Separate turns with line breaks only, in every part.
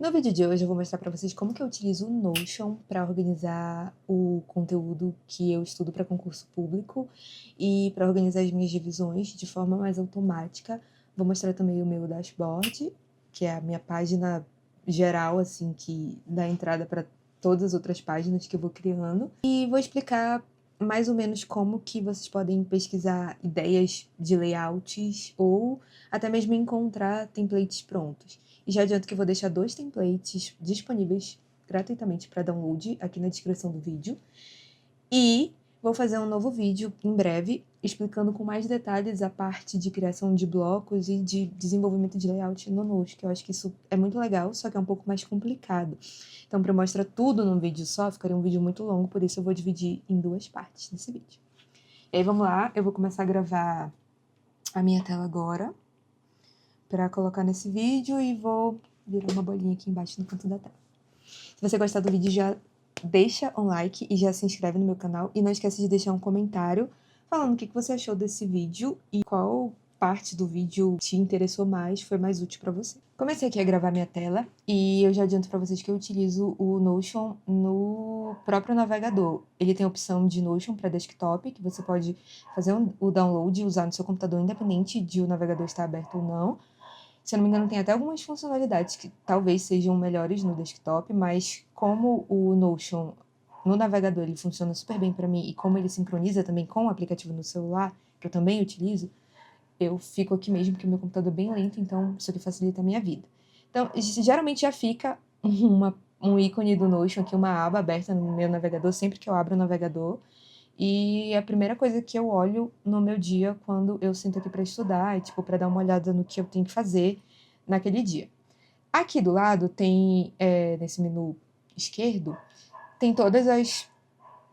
No vídeo de hoje eu vou mostrar para vocês como que eu utilizo o Notion para organizar o conteúdo que eu estudo para concurso público e para organizar as minhas revisões de forma mais automática. Vou mostrar também o meu dashboard, que é a minha página geral, assim, que dá entrada para todas as outras páginas que eu vou criando. E vou explicar mais ou menos como que vocês podem pesquisar ideias de layouts ou até mesmo encontrar templates prontos. E já adianto que eu vou deixar 2 templates disponíveis gratuitamente para download aqui na descrição do vídeo. E vou fazer um novo vídeo em breve, explicando com mais detalhes a parte de criação de blocos e de desenvolvimento de layout no Notion, que eu acho que isso é muito legal, só que é um pouco mais complicado. Então, para mostrar tudo num vídeo só, ficaria um vídeo muito longo, por isso eu vou dividir em 2 partes nesse vídeo. E aí, vamos lá, eu vou começar a gravar a minha tela agora, para colocar nesse vídeo e vou virar uma bolinha aqui embaixo no canto da tela. Se você gostar do vídeo, já deixa um like e já se inscreve no meu canal. E não esquece de deixar um comentário falando o que você achou desse vídeo e qual parte do vídeo te interessou mais, foi mais útil para você. Comecei aqui a gravar minha tela e eu já adianto para vocês que eu utilizo o Notion no próprio navegador. Ele tem a opção de Notion para desktop, que você pode fazer o download e usar no seu computador, independente de o navegador estar aberto ou não. Se eu não me engano, tem até algumas funcionalidades que talvez sejam melhores no desktop, mas como o Notion no navegador ele funciona super bem para mim e como ele sincroniza também com o aplicativo no celular, que eu também utilizo, eu fico aqui mesmo, porque o meu computador é bem lento, então isso aqui facilita a minha vida. Então, geralmente já fica um ícone do Notion aqui, uma aba aberta no meu navegador, sempre que eu abro o navegador. E é a primeira coisa que eu olho no meu dia quando eu sento aqui para estudar, é tipo para dar uma olhada no que eu tenho que fazer naquele dia. Aqui do lado tem, nesse menu esquerdo, tem todas as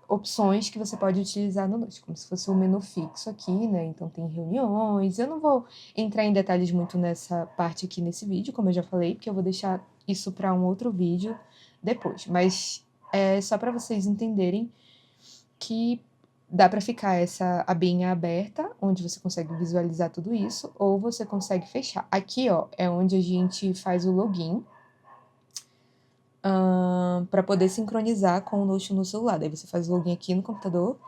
opções que você pode utilizar no Notion, como se fosse um menu fixo aqui, né? Então tem reuniões. Eu não vou entrar em detalhes muito nessa parte aqui nesse vídeo, como eu já falei, porque eu vou deixar isso para um outro vídeo depois. Mas é só para vocês entenderem que dá para ficar essa abinha aberta, onde você consegue visualizar tudo isso, ou você consegue fechar. Aqui, ó, é onde a gente faz o login para poder sincronizar com o Notion no celular. Daí você faz o login aqui no computador,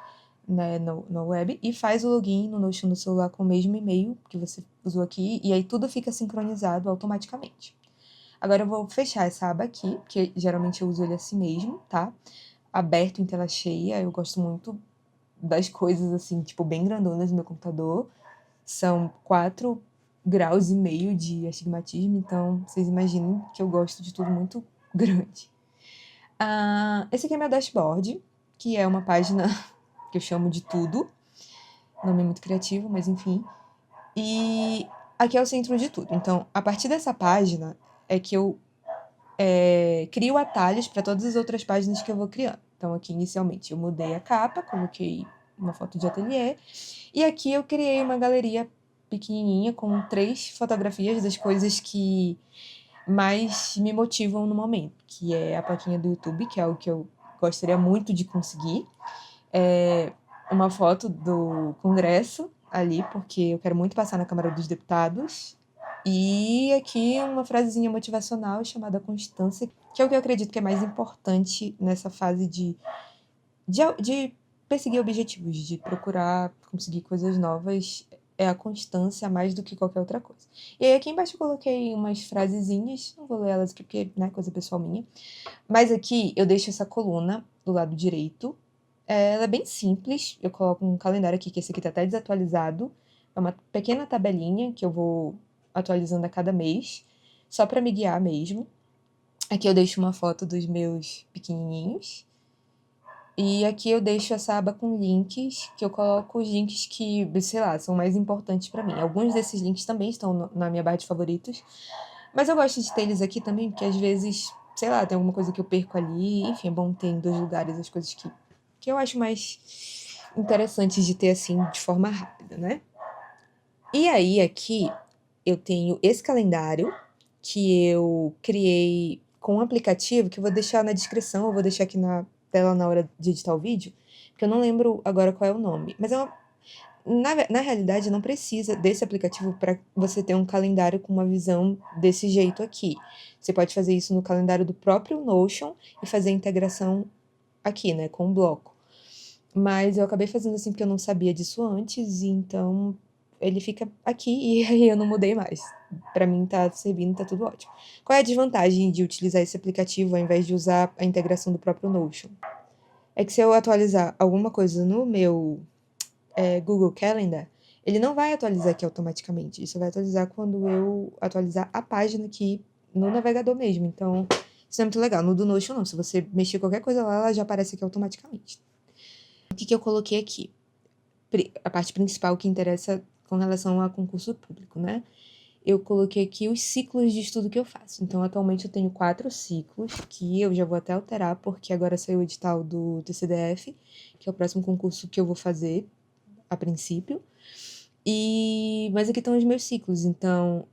né, no web, e faz o login no Notion no celular com o mesmo e-mail que você usou aqui, e aí tudo fica sincronizado automaticamente. Agora eu vou fechar essa aba aqui, porque geralmente eu uso ele assim mesmo, tá? Aberto em tela cheia, eu gosto muito das coisas, assim, tipo, bem grandonas no meu computador. São 4,5 graus de astigmatismo, então vocês imaginem que eu gosto de tudo muito grande. Esse aqui é meu dashboard, que é uma página que eu chamo de tudo. Nome muito criativo, mas enfim. E aqui é o centro de tudo. Então, a partir dessa página é que eu crio atalhos para todas as outras páginas que eu vou criando. Então, aqui inicialmente eu mudei a capa, coloquei uma foto de ateliê, e aqui eu criei uma galeria pequenininha com 3 fotografias das coisas que mais me motivam no momento, que é a plaquinha do YouTube, que é o que eu gostaria muito de conseguir, uma foto do Congresso ali, porque eu quero muito passar na Câmara dos Deputados, e aqui uma frasezinha motivacional chamada constância, que é o que eu acredito que é mais importante nessa fase de perseguir objetivos, de procurar conseguir coisas novas, é a constância mais do que qualquer outra coisa. E aí aqui embaixo eu coloquei umas frasezinhas, não vou ler elas aqui porque, né, coisa pessoal minha, mas aqui eu deixo essa coluna do lado direito, ela é bem simples, eu coloco um calendário aqui, que esse aqui tá até desatualizado, é uma pequena tabelinha que eu vou atualizando a cada mês, só para me guiar mesmo. Aqui eu deixo uma foto dos meus pequenininhos, e aqui eu deixo essa aba com links, que eu coloco os links que, sei lá, são mais importantes para mim. Alguns desses links também estão na minha barra de favoritos, mas eu gosto de ter eles aqui também, porque às vezes, sei lá, tem alguma coisa que eu perco ali. Enfim, é bom ter em 2 lugares as coisas que eu acho mais interessantes de ter assim, de forma rápida, né? E aí, aqui, eu tenho esse calendário que eu criei com um aplicativo que eu vou deixar na descrição, eu vou deixar aqui na tela na hora de editar o vídeo, porque eu não lembro agora qual é o nome, mas Na realidade, não precisa desse aplicativo para você ter um calendário com uma visão desse jeito aqui. Você pode fazer isso no calendário do próprio Notion e fazer a integração aqui, né, com o bloco. Mas eu acabei fazendo assim porque eu não sabia disso antes, e então ele fica aqui e aí eu não mudei mais. Para mim tá servindo, tá tudo ótimo. Qual é a desvantagem de utilizar esse aplicativo ao invés de usar a integração do próprio Notion? É que se eu atualizar alguma coisa no meu Google Calendar, ele não vai atualizar aqui automaticamente. Isso vai atualizar quando eu atualizar a página aqui no navegador mesmo. Então, isso é muito legal. No do Notion, não. Se você mexer qualquer coisa lá, ela já aparece aqui automaticamente. O que eu coloquei aqui? A parte principal que interessa com relação a concurso público, né? Eu coloquei aqui os ciclos de estudo que eu faço. Então, atualmente eu tenho 4 ciclos, que eu já vou até alterar, porque agora saiu o edital do TCDF, que é o próximo concurso que eu vou fazer, a princípio. Mas aqui estão os meus ciclos. Então,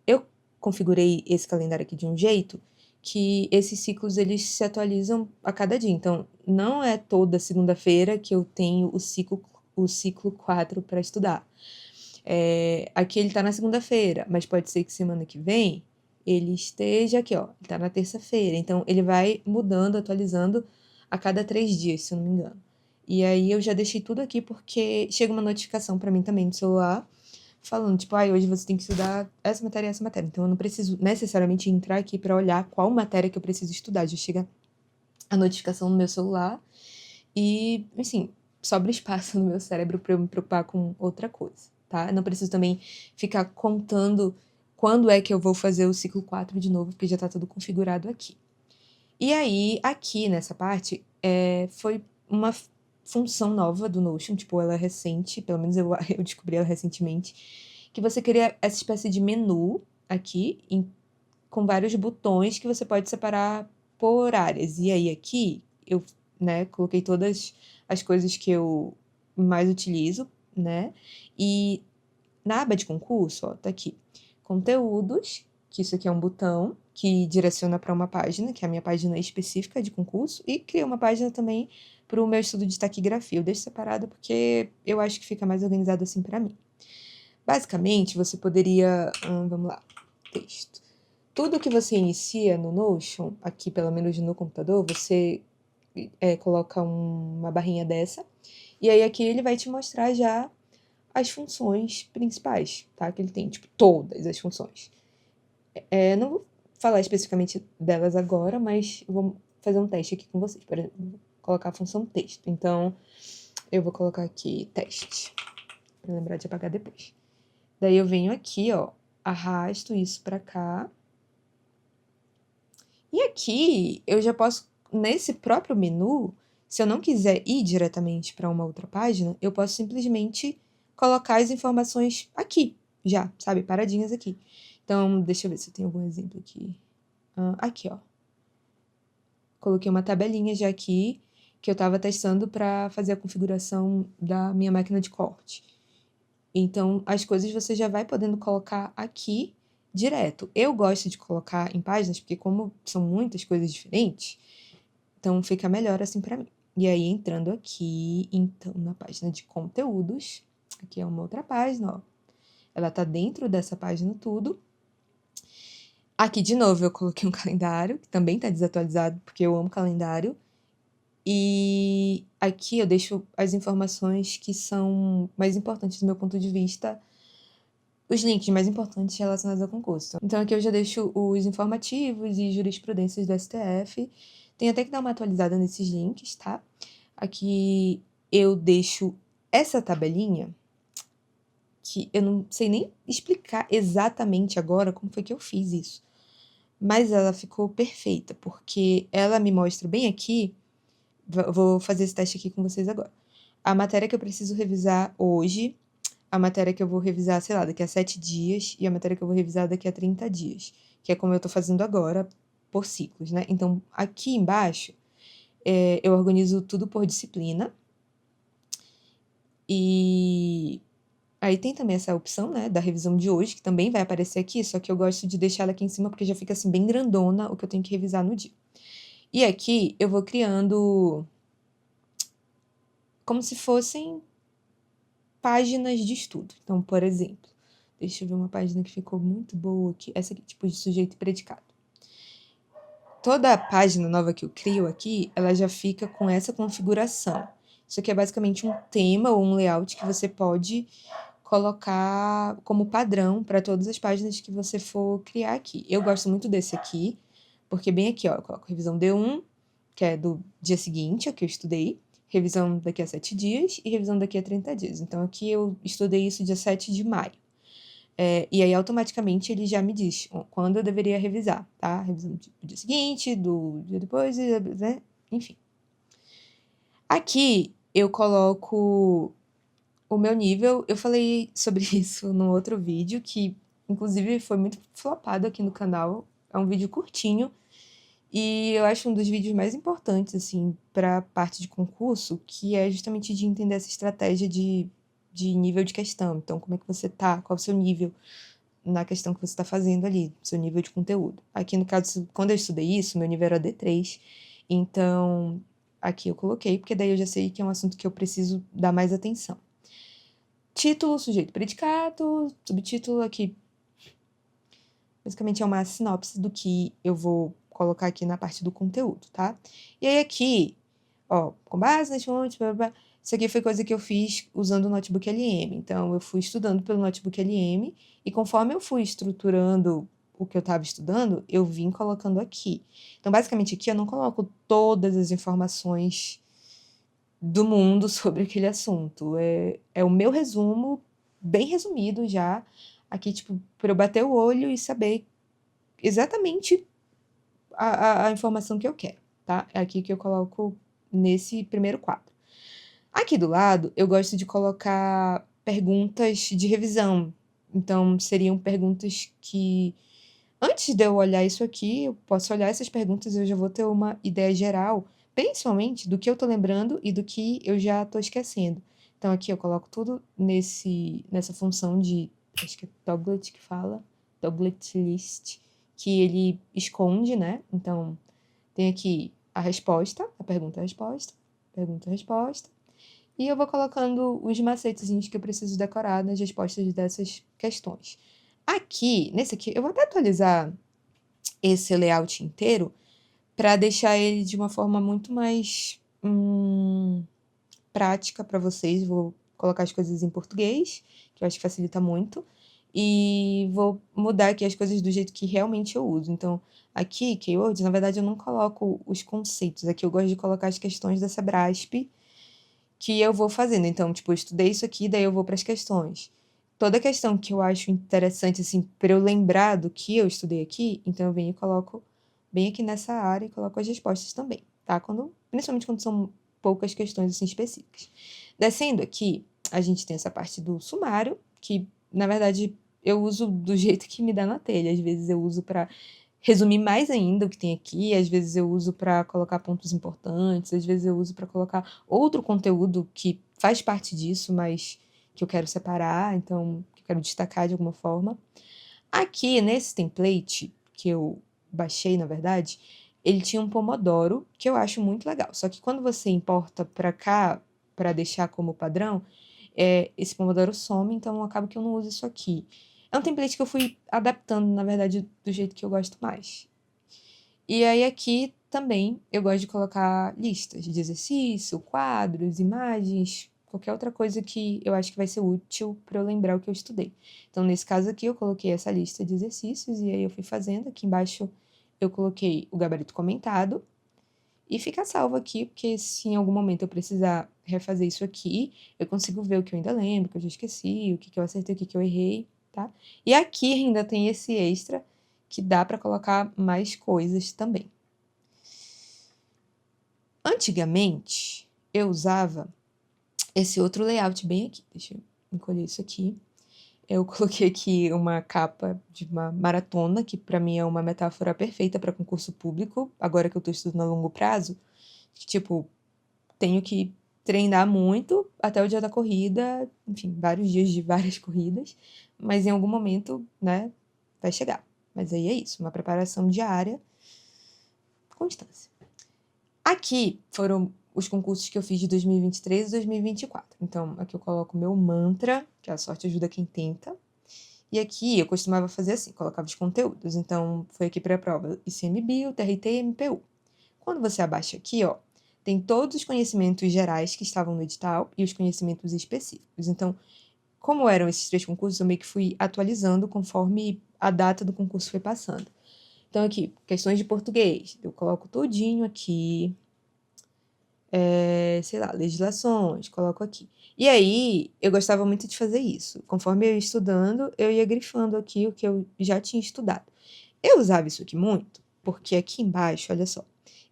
eu configurei esse calendário aqui de um jeito que esses ciclos eles se atualizam a cada dia. Então, não é toda segunda-feira que eu tenho o ciclo 4 para estudar. Aqui ele tá na segunda-feira, mas pode ser que semana que vem ele esteja aqui, ó. Ele tá na terça-feira. Então, ele vai mudando, atualizando a cada 3 dias, se eu não me engano. E aí eu já deixei tudo aqui porque chega uma notificação para mim também no celular falando, tipo, hoje você tem que estudar essa matéria e essa matéria. Então, eu não preciso necessariamente entrar aqui para olhar qual matéria que eu preciso estudar. Já chega a notificação no meu celular e, assim, sobra espaço no meu cérebro para eu me preocupar com outra coisa, tá? Eu não preciso também ficar contando quando é que eu vou fazer o ciclo 4 de novo, porque já tá tudo configurado aqui. E aí, aqui nessa parte, foi uma função nova do Notion, tipo, ela é recente, pelo menos eu, eu descobri ela recentemente, que você cria essa espécie de menu aqui, com vários botões que você pode separar por áreas. E aí, aqui, eu, né, coloquei todas as coisas que eu mais utilizo, né, e na aba de concurso, ó, tá aqui, conteúdos, que isso aqui é um botão que direciona para uma página, que é a minha página específica de concurso, e cria uma página também para o meu estudo de taquigrafia. Eu deixo separado porque eu acho que fica mais organizado assim para mim. Basicamente, você poderia, vamos lá, texto. Tudo que você inicia no Notion, aqui pelo menos no computador, você coloca uma barrinha dessa, e aí aqui ele vai te mostrar já as funções principais, tá? Que ele tem, tipo, todas as funções. Não vou falar especificamente delas agora, mas vou fazer um teste aqui com vocês. Por exemplo, vou colocar a função texto. Então, eu vou colocar aqui teste, para lembrar de apagar depois. Daí eu venho aqui, ó, arrasto isso para cá. E aqui eu já posso, nesse próprio menu, se eu não quiser ir diretamente para uma outra página, eu posso simplesmente colocar as informações aqui, já, sabe? Paradinhas aqui. Então, deixa eu ver se eu tenho algum exemplo aqui. Aqui, ó. Coloquei uma tabelinha já aqui que eu estava testando para fazer a configuração da minha máquina de corte. Então, as coisas você já vai podendo colocar aqui direto. Eu gosto de colocar em páginas, porque como são muitas coisas diferentes, então fica melhor assim para mim. E aí, entrando aqui, então, na página de conteúdos, aqui é uma outra página, ó. Ela tá dentro dessa página tudo. Aqui, de novo, eu coloquei um calendário, que também tá desatualizado, porque eu amo calendário. E aqui eu deixo as informações que são mais importantes do meu ponto de vista, os links mais importantes relacionados ao concurso. Então aqui eu já deixo os informativos e jurisprudências do STF. Tem até que dar uma atualizada nesses links, tá? Aqui eu deixo essa tabelinha, que eu não sei nem explicar exatamente agora como foi que eu fiz isso. Mas ela ficou perfeita, porque ela me mostra bem aqui. Vou fazer esse teste aqui com vocês agora. A matéria que eu preciso revisar hoje, a matéria que eu vou revisar, sei lá, daqui a 7 dias, e a matéria que eu vou revisar daqui a 30 dias, que é como eu tô fazendo agora, por ciclos, né? Então, aqui embaixo, eu organizo tudo por disciplina, e aí tem também essa opção, né, da revisão de hoje, que também vai aparecer aqui, só que eu gosto de deixar ela aqui em cima, porque já fica, assim, bem grandona o que eu tenho que revisar no dia. E aqui eu vou criando como se fossem páginas de estudo. Então, por exemplo, deixa eu ver uma página que ficou muito boa aqui, essa aqui, tipo de sujeito e predicado. Toda a página nova que eu crio aqui, ela já fica com essa configuração. Isso aqui é basicamente um tema ou um layout que você pode colocar como padrão para todas as páginas que você for criar aqui. Eu gosto muito desse aqui, porque bem aqui, ó, eu coloco revisão D1, que é do dia seguinte, é o que eu estudei, revisão daqui a 7 dias e revisão daqui a 30 dias. Então, aqui eu estudei isso dia 7 de maio. E aí, automaticamente, ele já me diz quando eu deveria revisar, tá? Revisão do dia seguinte, do dia depois, né? Enfim. Aqui, eu coloco o meu nível. Eu falei sobre isso no outro vídeo, que, inclusive, foi muito flopado aqui no canal. É um vídeo curtinho. E eu acho um dos vídeos mais importantes, assim, para a parte de concurso, que é justamente de entender essa estratégia de nível de questão. Então, como é que você tá, qual é o seu nível na questão que você está fazendo ali, seu nível de conteúdo. Aqui, no caso, quando eu estudei isso, meu nível era D3, então aqui eu coloquei, porque daí eu já sei que é um assunto que eu preciso dar mais atenção. Título, sujeito, predicado, subtítulo aqui. Basicamente é uma sinopse do que eu vou colocar aqui na parte do conteúdo, tá? E aí aqui, ó, com base nas fontes, blá, blá, blá, isso aqui foi coisa que eu fiz usando o notebook LM. Então, eu fui estudando pelo notebook LM e conforme eu fui estruturando o que eu estava estudando, eu vim colocando aqui. Então, basicamente, aqui eu não coloco todas as informações do mundo sobre aquele assunto. É o meu resumo, bem resumido já, aqui, tipo, para eu bater o olho e saber exatamente a informação que eu quero, tá? É aqui que eu coloco nesse primeiro quadro. Aqui do lado, eu gosto de colocar perguntas de revisão. Então, seriam perguntas que, antes de eu olhar isso aqui, eu posso olhar essas perguntas e eu já vou ter uma ideia geral, principalmente do que eu tô lembrando e do que eu já tô esquecendo. Então, aqui eu coloco tudo nessa função de, acho que é Doglet que fala, Doglet List, que ele esconde, né? Então, tem aqui a resposta, a pergunta-resposta, pergunta-resposta, e eu vou colocando os macetezinhos que eu preciso decorar nas respostas dessas questões. Aqui, nesse aqui, eu vou até atualizar esse layout inteiro para deixar ele de uma forma muito mais prática para vocês. Vou colocar as coisas em português, que eu acho que facilita muito, e vou mudar aqui as coisas do jeito que realmente eu uso. Então, aqui, Keywords, na verdade, eu não coloco os conceitos. Aqui eu gosto de colocar as questões da Sebrasp que eu vou fazendo. Então, tipo, eu estudei isso aqui, daí eu vou para as questões. Toda questão que eu acho interessante, assim, para eu lembrar do que eu estudei aqui, então eu venho e coloco bem aqui nessa área e coloco as respostas também, tá? Principalmente quando são poucas questões, assim, específicas. Descendo aqui, a gente tem essa parte do sumário, que, na verdade, eu uso do jeito que me dá na telha. Às vezes eu uso para resumir mais ainda o que tem aqui, às vezes eu uso para colocar pontos importantes, às vezes eu uso para colocar outro conteúdo que faz parte disso, mas que eu quero separar, então que eu quero destacar de alguma forma. Aqui nesse template que eu baixei, na verdade, ele tinha um pomodoro que eu acho muito legal. Só que quando você importa para cá para deixar como padrão, esse pomodoro some, então acaba que eu não uso isso aqui. É um template que eu fui adaptando, na verdade, do jeito que eu gosto mais. E aí aqui também eu gosto de colocar listas de exercício, quadros, imagens, qualquer outra coisa que eu acho que vai ser útil para eu lembrar o que eu estudei. Então, nesse caso aqui, eu coloquei essa lista de exercícios e aí eu fui fazendo. Aqui embaixo eu coloquei o gabarito comentado e fica salvo aqui, porque se em algum momento eu precisar refazer isso aqui, eu consigo ver o que eu ainda lembro, o que eu já esqueci, o que eu acertei, o que eu errei, tá? E aqui ainda tem esse extra que dá para colocar mais coisas também. Antigamente, eu usava esse outro layout bem aqui. Deixa eu encolher isso aqui. Eu coloquei aqui uma capa de uma maratona, que para mim é uma metáfora perfeita para concurso público, agora que eu estou estudando a longo prazo. Que, tipo, tenho que treinar muito até o dia da corrida, enfim, vários dias de várias corridas, mas em algum momento, né, vai chegar. Mas aí é isso, uma preparação diária, constância. Aqui foram os concursos que eu fiz de 2023 e 2024. Então, aqui eu coloco meu mantra, que a sorte ajuda quem tenta. E aqui eu costumava fazer assim, colocava os conteúdos. Então, foi aqui para a prova ICMBio, TRT e MPU. Quando você abaixa aqui, ó, tem todos os conhecimentos gerais que estavam no edital e os conhecimentos específicos. Então, como eram esses 3 concursos, eu meio que fui atualizando conforme a data do concurso foi passando. Então, aqui, questões de português, eu coloco tudinho aqui. Sei lá, legislações, coloco aqui. E aí, eu gostava muito de fazer isso. Conforme eu ia estudando, eu ia grifando aqui o que eu já tinha estudado. Eu usava isso aqui muito, porque aqui embaixo, olha só,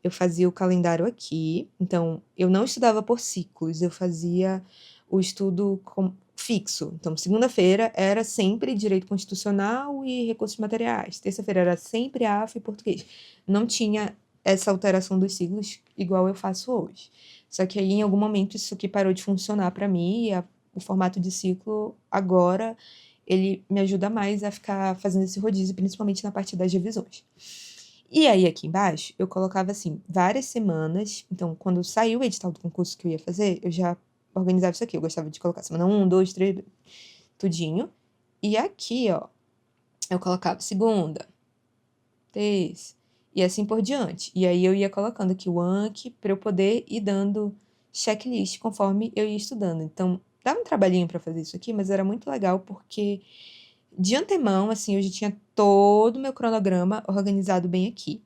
eu fazia o calendário aqui, então eu não estudava por ciclos, eu fazia o estudo fixo. Então, segunda-feira era sempre direito constitucional e recursos materiais. Terça-feira era sempre AF e português. Não tinha essa alteração dos siglos igual eu faço hoje. Só que aí, em algum momento, isso aqui parou de funcionar para mim e o formato de ciclo agora ele me ajuda mais a ficar fazendo esse rodízio, principalmente na parte das revisões. E aí, aqui embaixo, eu colocava, assim, várias semanas. Então, quando saiu o edital do concurso que eu ia fazer, eu já organizava isso aqui. Eu gostava de colocar semana 1, 2, 3, tudinho. E aqui, ó, eu colocava segunda, terça, e assim por diante. E aí eu ia colocando aqui o Anki para eu poder ir dando checklist conforme eu ia estudando. Então, dava um trabalhinho para fazer isso aqui, mas era muito legal porque de antemão, assim, eu já tinha todo o meu cronograma organizado bem aqui.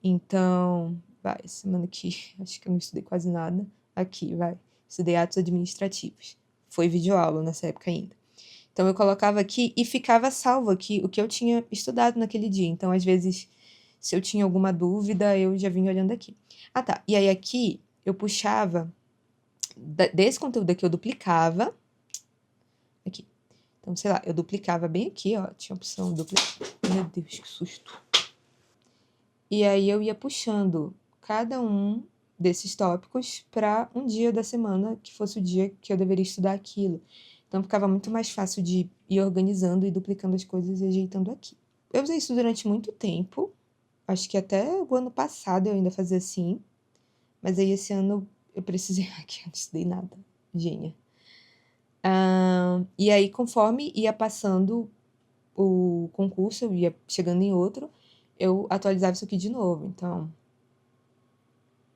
Então, vai, semana aqui, acho que eu não estudei quase nada. Aqui, vai, estudei atos administrativos. Foi videoaula nessa época ainda. Então, eu colocava aqui e ficava salvo aqui o que eu tinha estudado naquele dia. Então, às vezes, se eu tinha alguma dúvida, eu já vinha olhando aqui. Ah, tá. E aí, aqui, eu puxava desse conteúdo aqui, eu duplicava. Aqui. Então, sei lá, eu duplicava bem aqui, ó. Tinha a opção duplicar. Meu Deus, que susto. E aí, eu ia puxando cada um desses tópicos para um dia da semana que fosse o dia que eu deveria estudar aquilo. Então, ficava muito mais fácil de ir organizando e duplicando as coisas e ajeitando aqui. Eu usei isso durante muito tempo. Acho que até o ano passado eu ainda fazia assim. Mas aí esse ano eu precisei. Aqui, eu não estudei nada. Gênia. E aí, conforme ia passando o concurso, eu ia chegando em outro, eu atualizava isso aqui de novo. Então,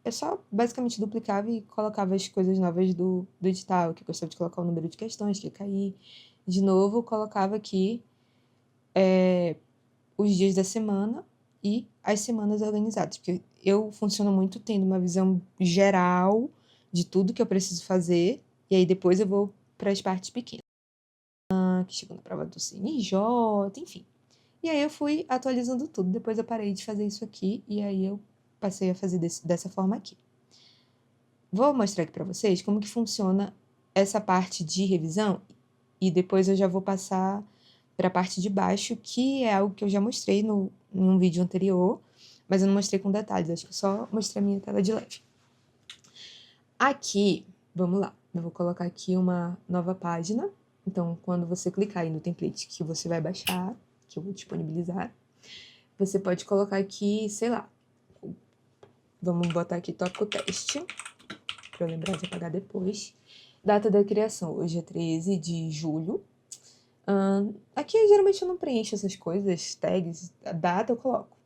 eu só basicamente duplicava e colocava as coisas novas do edital, que eu gostava de colocar o número de questões que ia cair. De novo, colocava aqui os dias da semana e as semanas organizadas, porque eu funciono muito tendo uma visão geral de tudo que eu preciso fazer, e aí depois eu vou para as partes pequenas, que chegou na prova do CNJ, enfim. E aí eu fui atualizando tudo, depois eu parei de fazer isso aqui, e aí eu passei a fazer dessa forma aqui. Vou mostrar aqui para vocês como que funciona essa parte de revisão, e depois eu já vou passar para a parte de baixo, que é algo que eu já mostrei em um vídeo anterior, mas eu não mostrei com detalhes, acho que eu só mostrei a minha tela de leve. Aqui, vamos lá, eu vou colocar aqui uma nova página. Então, quando você clicar aí no template que você vai baixar, que eu vou disponibilizar, você pode colocar aqui, sei lá, vamos botar aqui tópico teste, para eu lembrar de apagar depois. Data da criação, hoje é 13 de julho. Aqui, geralmente, eu não preencho essas coisas, tags, a data eu coloco.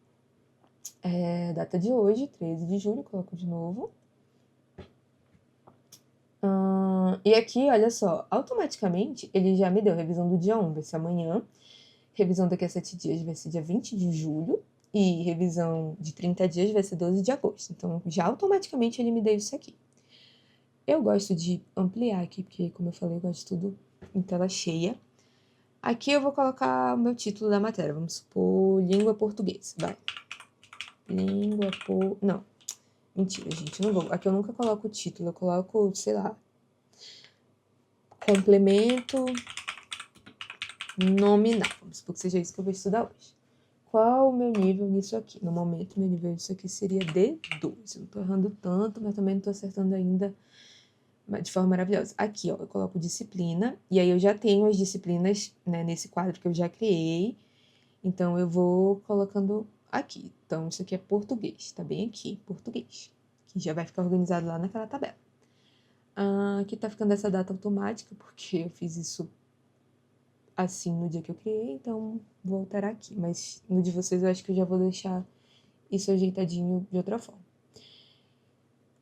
Data de hoje, 13 de julho, eu coloco de novo. E aqui, olha só, automaticamente ele já me deu revisão do dia 1, vai ser amanhã. Revisão daqui a 7 dias vai ser dia 20 de julho. E revisão de 30 dias vai ser 12 de agosto. Então, já automaticamente ele me deu isso aqui. Eu gosto de ampliar aqui, porque, como eu falei, eu gosto de tudo em tela cheia. Aqui eu vou colocar o meu título da matéria. Vamos supor, língua portuguesa, vai. Não, mentira, gente, não vou. Aqui eu nunca coloco o título, eu coloco, sei lá, complemento nominal. Vamos supor que seja isso que eu vou estudar hoje. Qual o meu nível nisso aqui? No momento, meu nível nisso aqui seria D2. Eu não tô errando tanto, mas também não tô acertando ainda de forma maravilhosa. Aqui, ó, eu coloco disciplina, e aí eu já tenho as disciplinas, né, nesse quadro que eu já criei. Então, eu vou colocando aqui. Então, isso aqui é português, tá bem aqui, português. que já vai ficar organizado lá naquela tabela. Aqui tá ficando essa data automática, porque eu fiz isso assim no dia que eu criei, então vou alterar aqui. Mas no de vocês eu acho que eu já vou deixar isso ajeitadinho de outra forma.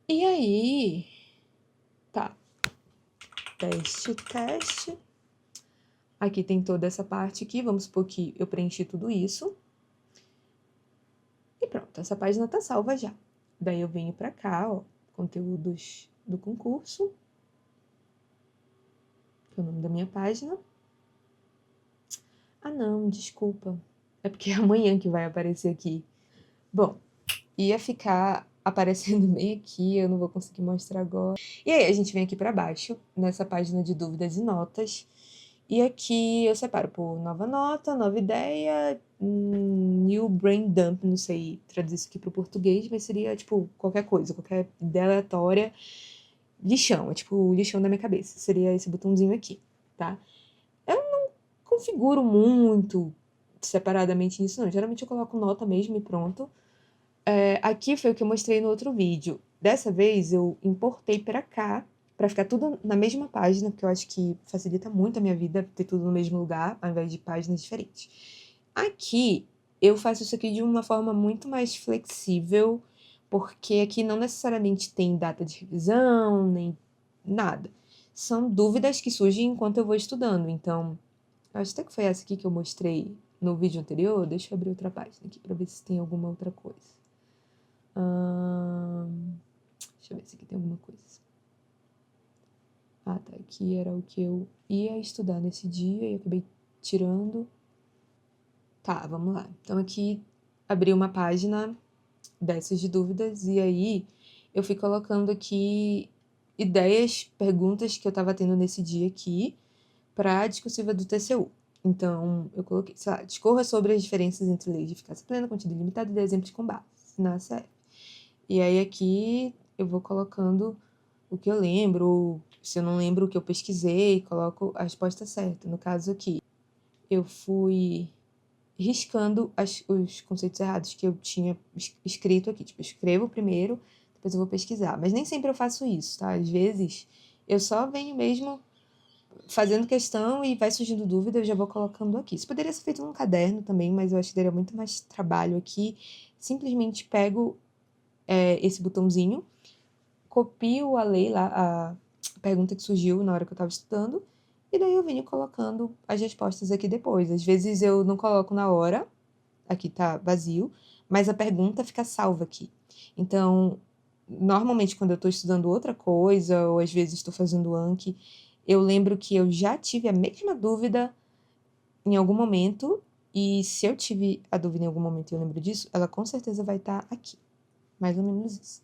E aí, tá. Teste. Aqui tem toda essa parte aqui, vamos supor que eu preenchi tudo isso. E pronto, essa página tá salva já. Daí eu venho pra cá, ó, conteúdos do concurso, que é o nome da minha página. Ah não, desculpa, é porque é amanhã que vai aparecer aqui. Bom, ia ficar aparecendo bem aqui, eu não vou conseguir mostrar agora. E aí a gente vem aqui pra baixo, nessa página de dúvidas e notas. E aqui eu separo por nova nota, nova ideia, new brain dump, não sei traduzir isso aqui para o português, mas seria tipo qualquer coisa, qualquer ideia aleatória, lixão, é tipo o lixão da minha cabeça, seria esse botãozinho aqui, tá? Eu não configuro muito separadamente nisso, não, geralmente eu coloco nota mesmo e pronto. Aqui foi o que eu mostrei no outro vídeo. Dessa vez eu importei para cá, para ficar tudo na mesma página, porque eu acho que facilita muito a minha vida ter tudo no mesmo lugar, ao invés de páginas diferentes. Aqui eu faço isso aqui de uma forma muito mais flexível, porque aqui não necessariamente tem data de revisão, nem nada. São dúvidas que surgem enquanto eu vou estudando. Então, eu acho até que foi essa aqui que eu mostrei no vídeo anterior. Deixa eu abrir outra página aqui para ver se tem alguma outra coisa. Deixa eu ver se aqui tem alguma coisa. Tá, aqui era o que eu ia estudar nesse dia e acabei tirando. Tá, vamos lá. Então aqui abri uma página dessas de dúvidas e aí eu fui colocando aqui ideias, perguntas que eu tava tendo nesse dia aqui para discursiva do TCU. Então, eu coloquei, sei lá, discorra sobre as diferenças entre leis de eficácia plena, contida ilimitada e de exemplos com base na CF. E aí aqui eu vou colocando o que eu lembro, ou se eu não lembro o que eu pesquisei, coloco a resposta certa. No caso aqui, eu fui riscando os conceitos errados que eu tinha escrito aqui. Tipo, eu escrevo primeiro, depois eu vou pesquisar. Mas nem sempre eu faço isso, tá? Às vezes eu só venho mesmo fazendo questão e vai surgindo dúvida, eu já vou colocando aqui. Isso poderia ser feito num caderno também, mas eu acho que daria muito mais trabalho aqui. Simplesmente pego esse botãozinho, copio a lei lá, a pergunta que surgiu na hora que eu estava estudando, e daí eu venho colocando as respostas aqui depois. Às vezes eu não coloco na hora, aqui tá vazio, mas a pergunta fica salva aqui. Então, normalmente quando eu estou estudando outra coisa, ou às vezes estou fazendo Anki, eu lembro que eu já tive a mesma dúvida em algum momento, e se eu tive a dúvida em algum momento e eu lembro disso, ela com certeza vai estar aqui. Mais ou menos isso.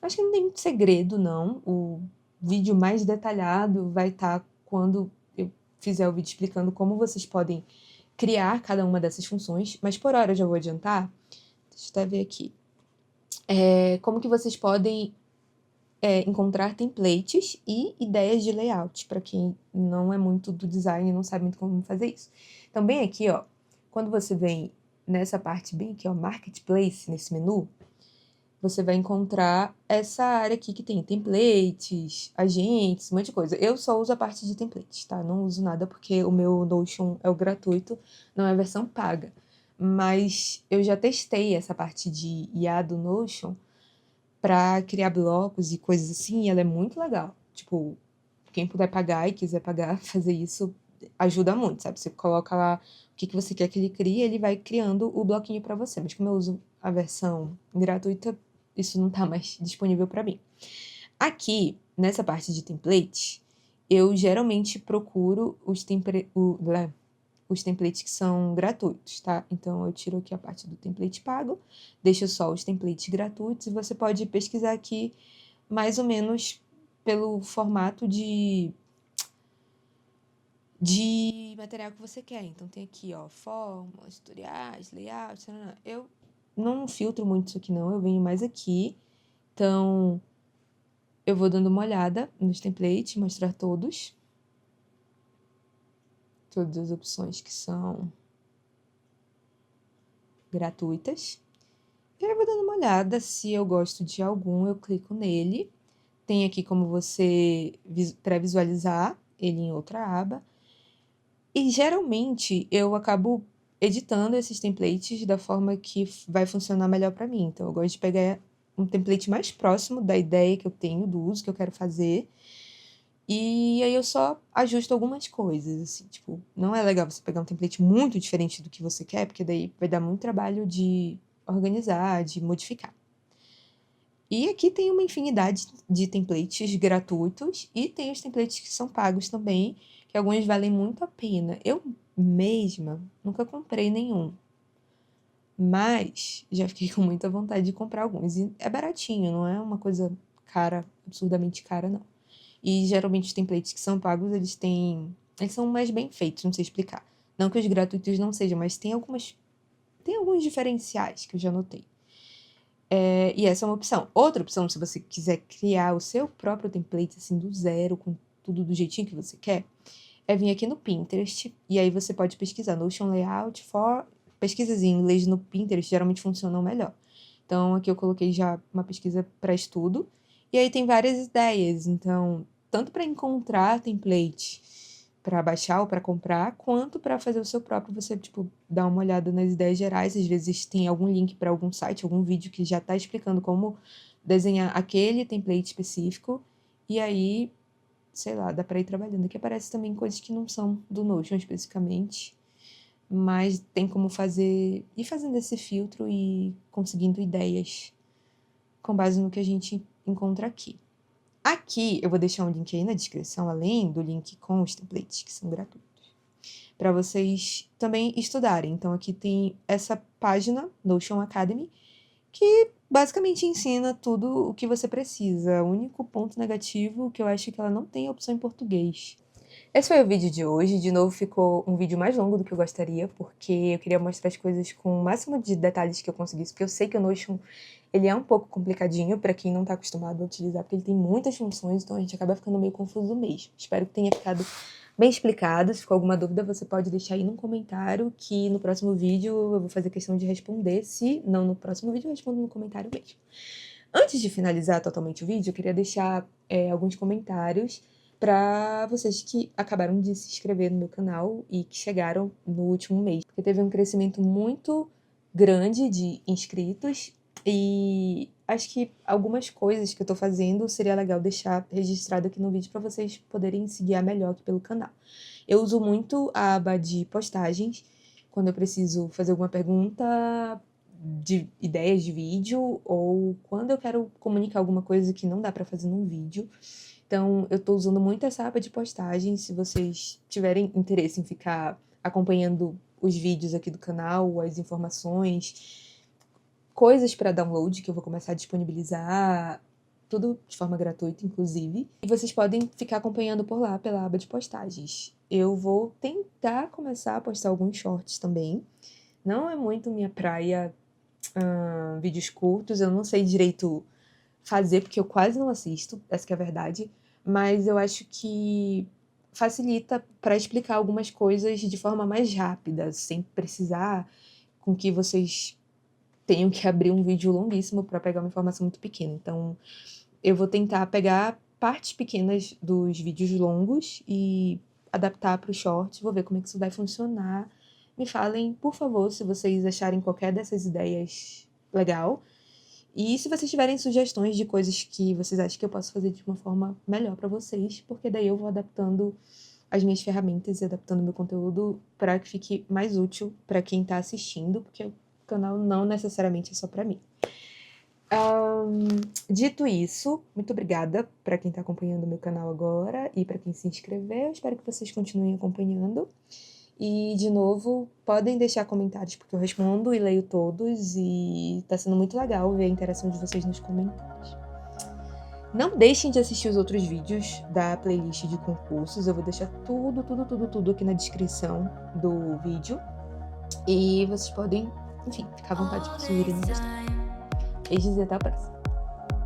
Acho que não tem muito segredo, não. O vídeo mais detalhado vai estar quando eu fizer o vídeo explicando como vocês podem criar cada uma dessas funções. Mas por hora eu já vou adiantar. Deixa eu até ver aqui. Como que vocês podem encontrar templates e ideias de layout, para quem não é muito do design e não sabe muito como fazer isso. Então, bem aqui, ó, quando você vem nessa parte bem aqui, ó, Marketplace, nesse menu, você vai encontrar essa área aqui que tem templates, agentes, um monte de coisa. Eu só uso a parte de templates, tá? Não uso nada porque o meu Notion é o gratuito, não é a versão paga. Mas eu já testei essa parte de IA do Notion para criar blocos e coisas assim, e ela é muito legal. Tipo, quem puder pagar e quiser pagar, fazer isso ajuda muito, sabe? Você coloca lá o que você quer que ele crie, ele vai criando o bloquinho para você. Mas como eu uso a versão gratuita, isso não tá mais disponível para mim. Aqui, nessa parte de template, eu geralmente procuro os templates que são gratuitos, tá? Então, eu tiro aqui a parte do template pago, deixo só os templates gratuitos e você pode pesquisar aqui mais ou menos pelo formato de material que você quer. Então, tem aqui, ó, formas, tutoriais, layouts, eu não filtro muito isso aqui, não. Eu venho mais aqui. Então, eu vou dando uma olhada nos templates, mostrar todas as opções que são gratuitas. E aí eu vou dando uma olhada, se eu gosto de algum, eu clico nele. Tem aqui como você pré-visualizar ele em outra aba. E geralmente eu acabo editando esses templates da forma que vai funcionar melhor para mim. Então eu gosto de pegar um template mais próximo da ideia que eu tenho, do uso que eu quero fazer. E aí eu só ajusto algumas coisas, assim, tipo, não é legal você pegar um template muito diferente do que você quer, porque daí vai dar muito trabalho de organizar, de modificar. E aqui tem uma infinidade de templates gratuitos e tem os templates que são pagos também, que alguns valem muito a pena. Eu mesma nunca comprei nenhum, mas já fiquei com muita vontade de comprar alguns. E é baratinho, não é uma coisa cara, absurdamente cara, não. E geralmente os templates que são pagos, eles são mais bem feitos, não sei explicar. Não que os gratuitos não sejam, mas tem alguns diferenciais que eu já notei. E essa é uma opção. Outra opção, se você quiser criar o seu próprio template, assim, do zero, com tudo do jeitinho que você quer, é vir aqui no Pinterest, e aí você pode pesquisar Notion Layout for... Pesquisas em inglês no Pinterest geralmente funcionam melhor. Então, aqui eu coloquei já uma pesquisa para estudo, e aí tem várias ideias. Então, tanto para encontrar template para baixar ou para comprar, quanto para fazer o seu próprio, você, tipo, dá uma olhada nas ideias gerais. Às vezes tem algum link para algum site, algum vídeo que já está explicando como desenhar aquele template específico, e aí, sei lá, dá para ir trabalhando. Aqui aparece também coisas que não são do Notion especificamente, mas tem como ir fazendo esse filtro e conseguindo ideias com base no que a gente encontra aqui. Aqui eu vou deixar um link aí na descrição, além do link com os templates, que são gratuitos, para vocês também estudarem. Então aqui tem essa página, Notion Academy, que basicamente ensina tudo o que você precisa. O único ponto negativo que eu acho é que ela não tem opção em português. Esse foi o vídeo de hoje. De novo, ficou um vídeo mais longo do que eu gostaria, porque eu queria mostrar as coisas com o máximo de detalhes que eu conseguisse, porque eu sei que o Notion ele é um pouco complicadinho para quem não está acostumado a utilizar, porque ele tem muitas funções, então a gente acaba ficando meio confuso mesmo. Espero que tenha ficado bem explicado. Se ficou alguma dúvida, você pode deixar aí no comentário, que no próximo vídeo eu vou fazer questão de responder. Se não no próximo vídeo, eu respondo no comentário mesmo. Antes de finalizar totalmente o vídeo, eu queria deixar alguns comentários para vocês que acabaram de se inscrever no meu canal e que chegaram no último mês, porque teve um crescimento muito grande de inscritos e acho que algumas coisas que eu tô fazendo seria legal deixar registrado aqui no vídeo para vocês poderem se guiar melhor aqui pelo canal. Eu uso muito a aba de postagens quando eu preciso fazer alguma pergunta de ideias de vídeo ou quando eu quero comunicar alguma coisa que não dá para fazer num vídeo. Então, eu tô usando muito essa aba de postagem. Se vocês tiverem interesse em ficar acompanhando os vídeos aqui do canal, as informações, coisas para download que eu vou começar a disponibilizar, tudo de forma gratuita, inclusive. E vocês podem ficar acompanhando por lá, pela aba de postagens. Eu vou tentar começar a postar alguns shorts também. Não é muito minha praia, vídeos curtos. Eu não sei direito fazer, porque eu quase não assisto, essa que é a verdade, mas eu acho que facilita para explicar algumas coisas de forma mais rápida, sem precisar com que vocês tenham que abrir um vídeo longuíssimo para pegar uma informação muito pequena. Então, eu vou tentar pegar partes pequenas dos vídeos longos e adaptar para o short, vou ver como é que isso vai funcionar. Me falem, por favor, se vocês acharem qualquer dessas ideias legal. E se vocês tiverem sugestões de coisas que vocês acham que eu posso fazer de uma forma melhor para vocês, porque daí eu vou adaptando as minhas ferramentas e adaptando meu conteúdo para que fique mais útil para quem está assistindo, porque o canal não necessariamente é só para mim. Dito isso, muito obrigada para quem está acompanhando o meu canal agora e para quem se inscreveu. Espero que vocês continuem acompanhando. E, de novo, podem deixar comentários, porque eu respondo e leio todos, e tá sendo muito legal ver a interação de vocês nos comentários. Não deixem de assistir os outros vídeos da playlist de concursos, eu vou deixar tudo aqui na descrição do vídeo, e vocês podem, enfim, ficar à vontade de sugerir no Beijos e até a próxima!